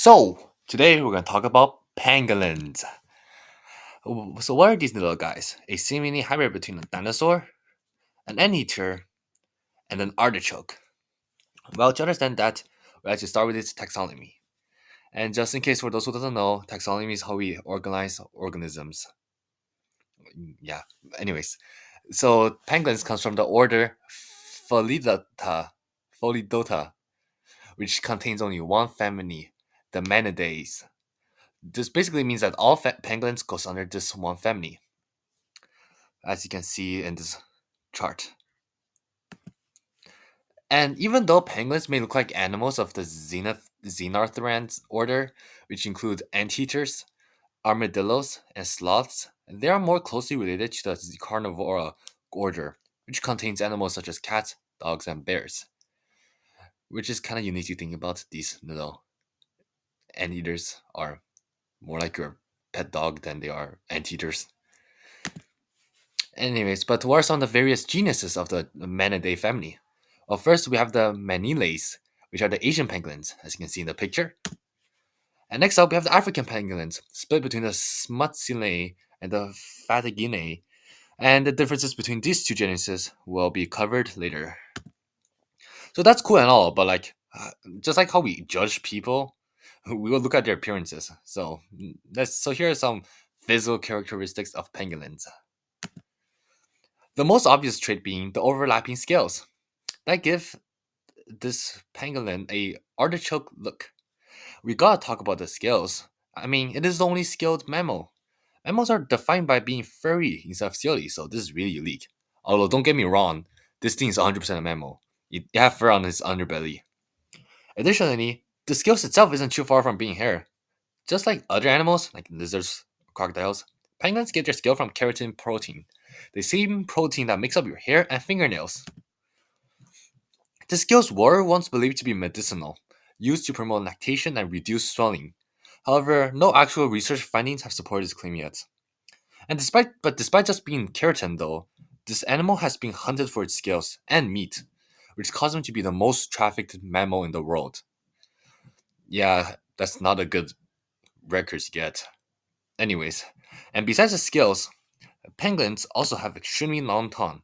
So, today we're going to talk about pangolins. So, what are these little guys? A seemingly hybrid between a dinosaur, an anteater, and an artichoke. Well, to understand that, we have to start with its taxonomy. And just in case for those who doesn't know, taxonomy is how we organize organisms. Yeah. Anyways, so pangolins comes from the order Pholidota, Pholidota, which contains only one family, the Manadae. This basically means that all pangolins goes under this one family, as you can see in this chart. And even though penguins may look like animals of the Xenarthrans order, which include anteaters, armadillos, and sloths, they are more closely related to the Carnivora order, which contains animals such as cats, dogs, and bears. Which is kind of unique to think about. These little anteaters are more like your pet dog than they are anteaters. Anyways, but what are some of the various genuses of the Manidae family? Well, first we have the Manilaes, which are the Asian pangolins, as you can see in the picture. And next up, we have the African pangolins, split between the Smutsilae and the Fataginae. And the differences between these two genuses will be covered later. So that's cool and all, but just like how we judge people, we will look at their appearances. So here are some physical characteristics of pangolins. The most obvious trait being the overlapping scales that give this pangolin a artichoke look. We gotta talk about the scales. I mean, it is the only scaled mammal. Mammals are defined by being furry instead of scaly, so this is really unique. Although, don't get me wrong, this thing is 100% a mammal. It have fur on its underbelly. Additionally, the scales itself isn't too far from being hair. Just like other animals, like lizards, crocodiles, penguins get their scale from keratin protein, the same protein that makes up your hair and fingernails. The scales were once believed to be medicinal, used to promote lactation and reduce swelling. However, no actual research findings have supported this claim yet. Despite just being keratin though, this animal has been hunted for its scales and meat, which caused them to be the most trafficked mammal in the world. Yeah, that's not a good record to get. Anyways, and besides the scales, penguins also have extremely long tongue.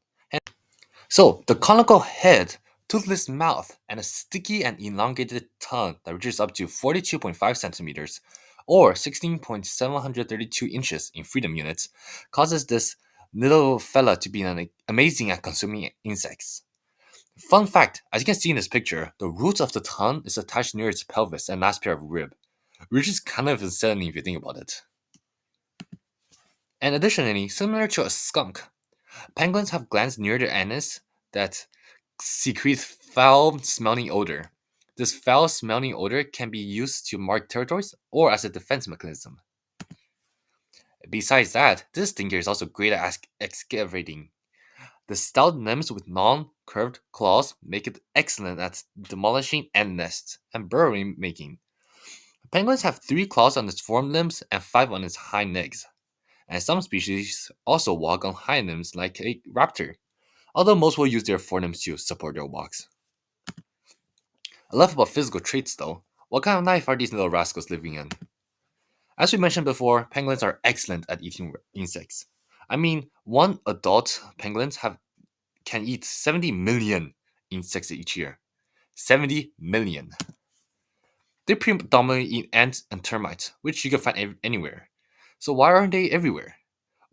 So, the conical head, toothless mouth, and a sticky and elongated tongue that reaches up to 42.5 centimeters or 16.732 inches in freedom units causes this little fella to be amazing at consuming insects. Fun fact, as you can see in this picture, the root of the tongue is attached near its pelvis and last pair of rib, which is kind of unsettling if you think about it. And additionally, similar to a skunk, penguins have glands near their anus that secrete foul smelling odor. This foul smelling odor can be used to mark territories or as a defense mechanism. Besides that, this stinker is also great at excavating. The stout limbs with long, curved claws make it excellent at demolishing ant nests and burrowing making. Penguins have 3 claws on its forelimbs and 5 on its hind legs, and some species also walk on hind limbs like a raptor, although most will use their forelimbs to support their walks. I love about physical traits though. What kind of life are these little rascals living in? As we mentioned before, penguins are excellent at eating insects. I mean, one adult penguins can eat 70 million insects each year. 70 million. They predominantly eat ants and termites, which you can find anywhere. So why aren't they everywhere?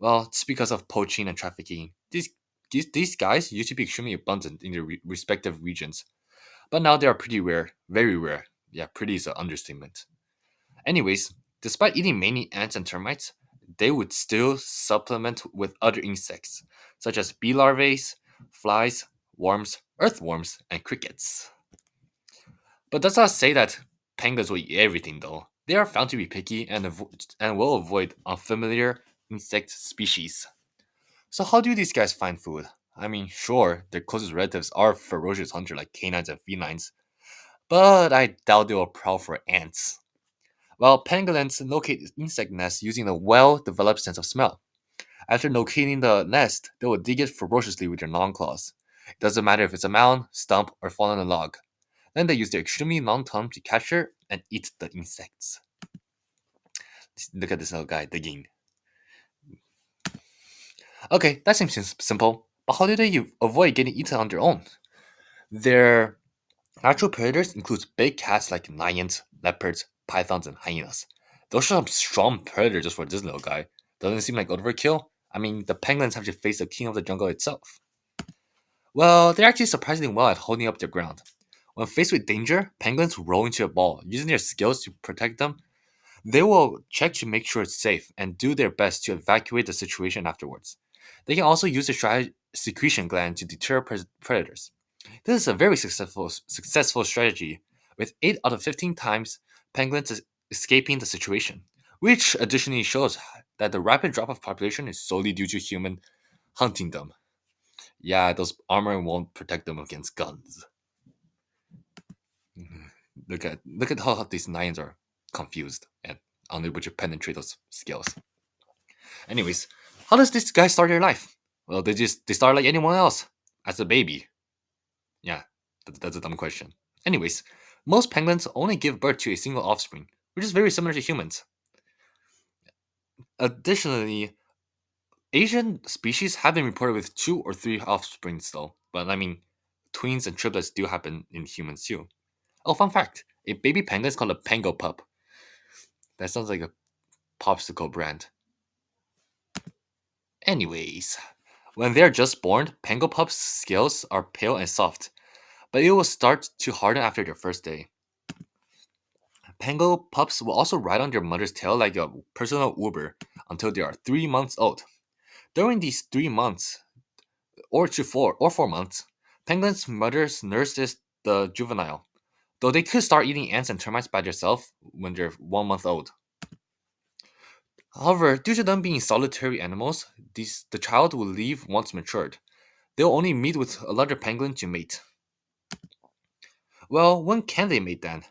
Well, it's because of poaching and trafficking. These guys used to be extremely abundant in their respective regions, but now they are pretty rare, very rare. Yeah, pretty is an understatement. Anyways, despite eating mainly ants and termites, they would still supplement with other insects, such as bee larvae, flies, worms, earthworms, and crickets. But does not say that penguins will eat everything, though. They are found to be picky and will avoid unfamiliar insect species. So how do these guys find food? I mean, sure, their closest relatives are ferocious hunters like canines and felines, but I doubt they will prowl for ants. Well, pangolins locate insect nests using a well-developed sense of smell. After locating the nest, they will dig it ferociously with their long claws. It doesn't matter if it's a mound, stump, or fallen log. Then they use their extremely long tongue to capture and eat the insects. Look at this little guy digging. Okay, that seems simple, but how do they avoid getting eaten on their own? Their natural predators include big cats like lions, leopards, pythons, and hyenas. Those are some strong predators just for this little guy. Doesn't it seem like overkill? I mean, the penguins have to face the king of the jungle itself. Well, they're actually surprisingly well at holding up their ground. When faced with danger, penguins roll into a ball, using their skills to protect them. They will check to make sure it's safe and do their best to evacuate the situation afterwards. They can also use the secretion gland to deter predators. This is a very successful strategy, with 8 out of 15 times penguins escaping the situation, which additionally shows that the rapid drop of population is solely due to human hunting them. Yeah, those armor won't protect them against guns. Mhm. Look at how these lions are confused and unable to penetrate those skills. Anyways, how does this guy start their life? Well, they start like anyone else, as a baby. Yeah, that's a dumb question. Anyways, most penguins only give birth to a single offspring, which is very similar to humans. Additionally, Asian species have been reported with 2 or 3 offsprings though, but I mean, twins and triplets do happen in humans too. Oh, fun fact, a baby penguin is called a pango pup. That sounds like a popsicle brand. Anyways, when they are just born, pango pups' scales are pale and soft, but it will start to harden after their first day. Pango pups will also ride on their mother's tail like a personal Uber until they are 3 months old. During these 3 months, or 4 months, penguins' mothers nurses the juvenile, though they could start eating ants and termites by themselves when they're 1 month old. However, due to them being solitary animals, the child will leave once matured. They'll only meet with a larger penguin to mate. Well, when can they mate then?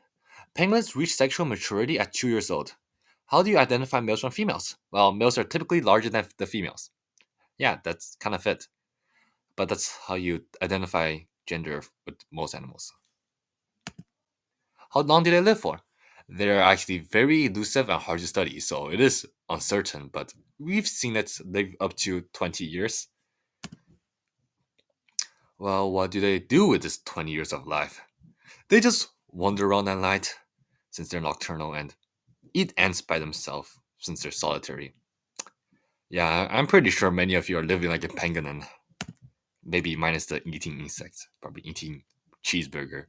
Penguins reach sexual maturity at 2 years old. How do you identify males from females? Well, males are typically larger than the females. Yeah, that's kind of it. But that's how you identify gender with most animals. How long do they live for? They're actually very elusive and hard to study, so it is uncertain, but we've seen it live up to 20 years. Well, what do they do with this 20 years of life? They just wander around at night, since they're nocturnal, and eat ants by themselves, since they're solitary. Yeah, I'm pretty sure many of you are living like a penguin, and maybe minus the eating insects, probably eating cheeseburger.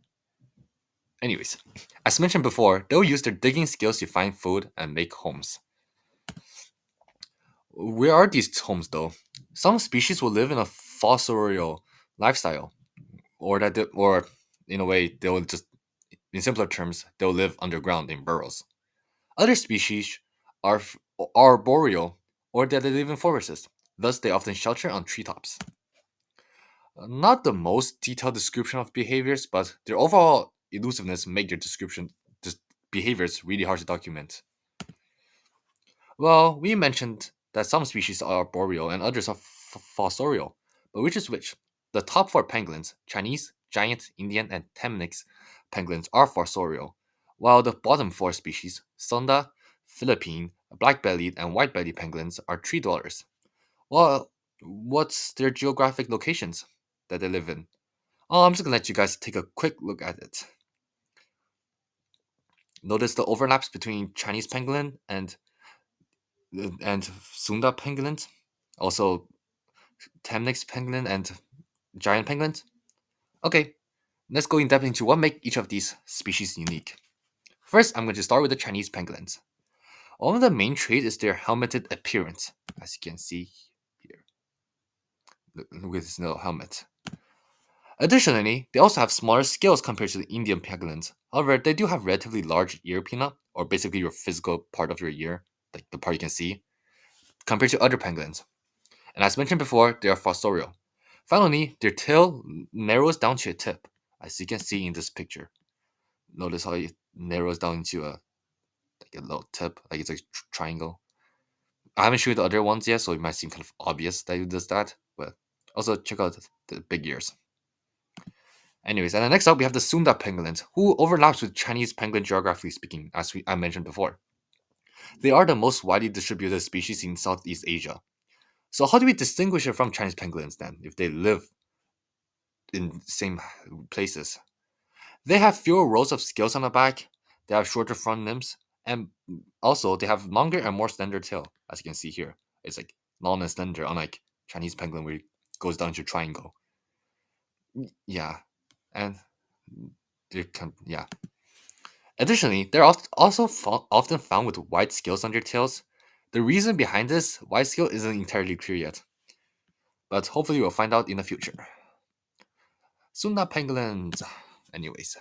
Anyways, as mentioned before, they'll use their digging skills to find food and make homes. Where are these homes though? Some species will live in a fossorial lifestyle, or in a way, they will just, in simpler terms, they'll live underground in burrows. Other species are arboreal, or that they live in forests. Thus, they often shelter on treetops. Not the most detailed description of behaviors, but their overall elusiveness make their behaviors really hard to document. Well, we mentioned that some species are arboreal and others are fossorial, but which is which? The top 4 penguins, Chinese, giant, Indian, and Temminck's penguins, are fossorial, while the bottom 4 species, Sonda, Philippine, black-bellied, and white-bellied penguins, are tree dwellers. Well, what's their geographic locations that they live in? Oh, I'm just gonna let you guys take a quick look at it. Notice the overlaps between Chinese pangolin and Sunda pangolins, also Temminck's pangolin and giant penguins. Okay, let's go in depth into what make each of these species unique. First, I'm going to start with the Chinese pangolins. One of the main traits is their helmeted appearance, as you can see here. Look at this little helmet. Additionally, they also have smaller scales compared to the Indian pangolins. However, they do have relatively large ear pinna, or basically your physical part of your ear, like the part you can see, compared to other pangolins. And as mentioned before, they are fossorial. Finally, their tail narrows down to a tip, as you can see in this picture. Notice how it narrows down into a little tip, like it's a triangle. I haven't shown the other ones yet, so it might seem kind of obvious that it does that, but also check out the big ears. Anyways, and then next up we have the Sunda pangolins, who overlaps with Chinese pangolin geographically speaking, as I mentioned before. They are the most widely distributed species in Southeast Asia. So how do we distinguish it from Chinese pangolins then, if they live in same places? They have fewer rows of scales on the back, they have shorter front limbs, and also they have longer and more slender tail, as you can see here. It's like long and slender, unlike Chinese pangolin where it goes down to triangle. Yeah, and they can, yeah. Additionally, they're also often found with white scales on their tails. The reason behind this white scale isn't entirely clear yet, but hopefully we'll find out in the future. Sunda pangolins. Anyways,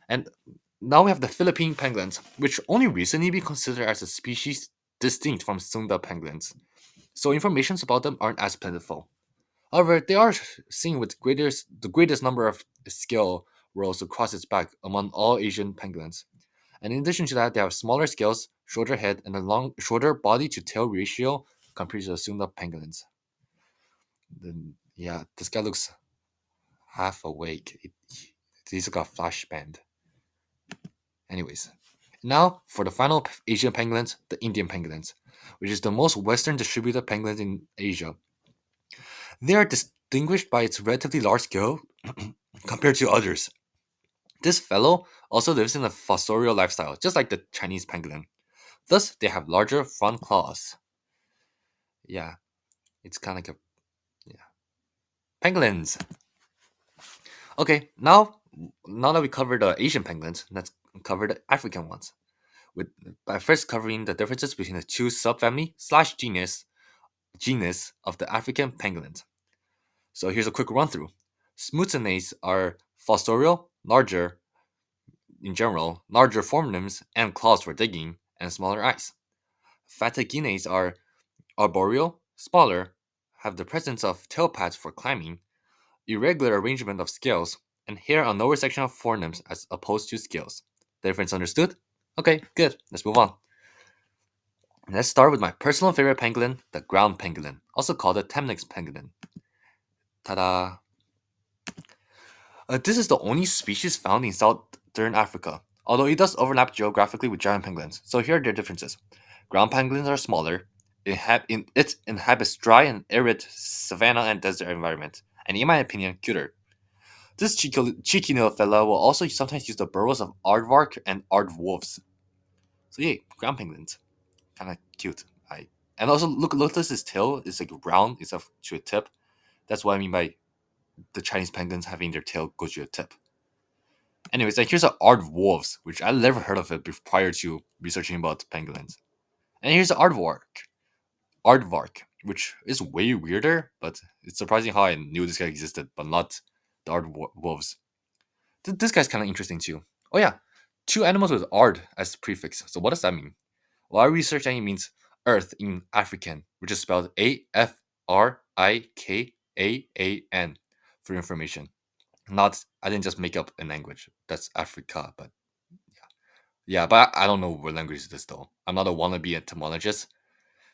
and now we have the Philippine pangolins, which only recently be considered as a species distinct from Sunda pangolins. So information about them aren't as plentiful. However, they are seen with the greatest number of scale rows across its back among all Asian pangolins. And in addition to that, they have smaller scales, shorter head, and a shorter body to tail ratio compared to the Sunda pangolins. Then, yeah, this guy looks half awake. He's got flash band. Anyways, now for the final Asian pangolins, the Indian pangolins, which is the most western distributed pangolins in Asia. They are distinguished by its relatively large scale compared to others. This fellow also lives in a fossorial lifestyle, just like the Chinese pangolin. Thus, they have larger front claws. Yeah, it's kind of like a yeah. Pangolins. Okay, now that we covered the Asian pangolins, let's cover the African ones. With by first covering the differences between the two subfamily slash genus of the African pangolins. So here's a quick run through. Smoothinates are fossorial, larger in general, larger forelimbs and claws for digging, and smaller eyes. Fatagines are arboreal, smaller, have the presence of tail pads for climbing, irregular arrangement of scales, and hair on lower section of forelimbs as opposed to scales. The difference understood? Okay, good. Let's move on. Let's start with my personal favorite pangolin, the ground pangolin, also called the Temnix pangolin. Ta-da! This is the only species found in southern Africa, although it does overlap geographically with giant pangolins. So here are their differences. Ground pangolins are smaller. It inhabits dry and arid savanna and desert environment, and in my opinion, cuter. This cheeky little fella will also sometimes use the burrows of aardvark and aardwolves. So yeah, ground pangolins, kind of cute. And also look at his tail. It's like round instead of to a tip. That's what I mean by the Chinese penguins having their tail go to a tip. Anyways, like here's an aardwolves, which I never heard of it prior to researching about pangolins. And here's the aardvark, which is way weirder, but it's surprising how I knew this guy existed, but not the aardwolves. This guy's kind of interesting too. Oh yeah, two animals with ard as prefix. So what does that mean? Well, I researched and it means earth in African, which is spelled Afrikaan for information. Not, I didn't just make up a language. That's Africa, but yeah, but I don't know what language it is though. I'm not a wannabe etymologist.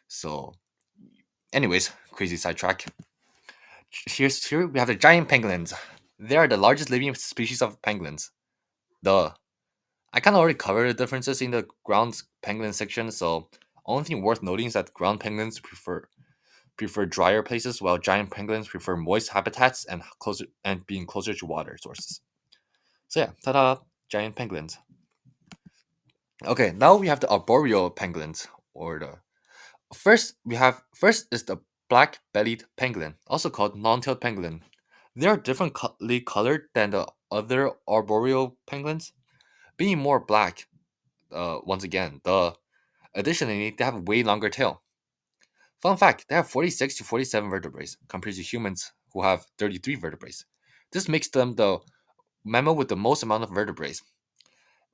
So, anyways, crazy sidetrack. Here we have the giant pangolins. They are the largest living species of pangolins. Duh. I kind of already covered the differences in the ground pangolin section, so only thing worth noting is that ground penguins prefer drier places, while giant pangolins prefer moist habitats and being closer to water sources. So yeah, ta-da, giant pangolins. Okay, now we have the arboreal pangolins, or the first is the black-bellied pangolin, also called long-tailed pangolin. They are differently colored than the other arboreal penguins, being more black. Once again, the additionally they have a way longer tail. Fun fact: they have 46 to 47 vertebrae compared to humans who have 33 vertebrae. This makes them the mammal with the most amount of vertebrae.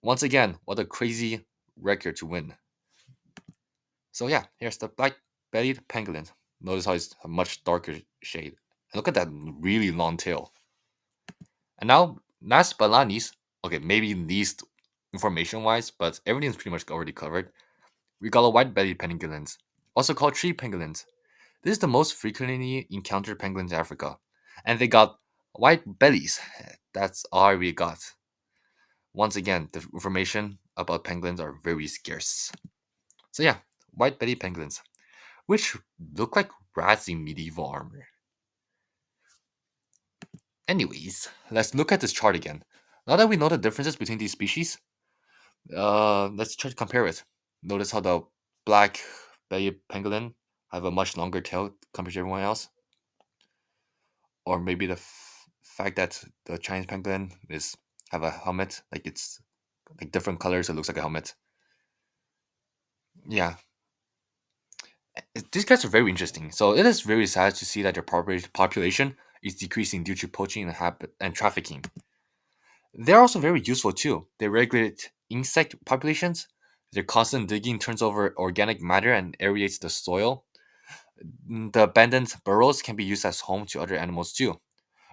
Once again, what a crazy record to win. So yeah, here's the black-bellied pangolin. Notice how it's a much darker shade. And look at that really long tail. And now, last but not least, okay, maybe least information-wise, but everything's pretty much already covered. We got a white-bellied pangolins, also called tree pangolins. This is the most frequently encountered penguins in Africa, and they got white bellies. That's all we got. Once again, the information about penguins are very scarce. So yeah, white-bellied penguins, which look like rats in medieval armor. Anyways, let's look at this chart again. Now that we know the differences between these species, let's try to compare it. Notice how the black bellied pangolin have a much longer tail compared to everyone else, or maybe the fact that the Chinese pangolin is have a helmet, like it's like different colors. It looks like a helmet. Yeah, these guys are very interesting. So it is very sad to see that their population is decreasing due to poaching and trafficking. They're also very useful too. They regulate insect populations. Their constant digging turns over organic matter and aerates the soil. The abandoned burrows can be used as home to other animals too.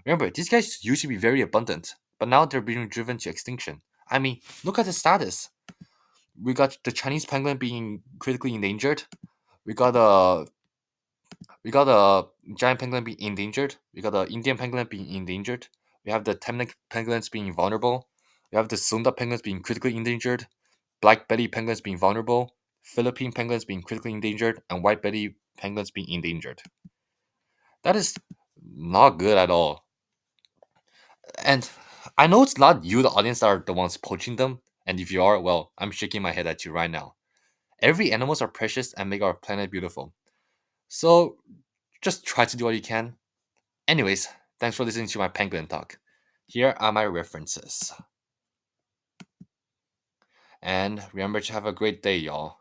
Remember, these guys used to be very abundant, but now they're being driven to extinction. I mean, look at the status. We got the Chinese pangolin being critically endangered. We got a giant pangolin being endangered. We got the Indian pangolin being endangered. We have the Temnic pangolins being vulnerable. We have the Sunda penguins being critically endangered. Black belly penguins being vulnerable. Philippine penguins being critically endangered, and white belly penguins being endangered. That is not good at all. And I know it's not you, the audience, that are the ones poaching them. And if you are, well, I'm shaking my head at you right now. Every animals are precious and make our planet beautiful. So just try to do what you can. Anyways, thanks for listening to my penguin talk. Here are my references. And remember to have a great day, y'all.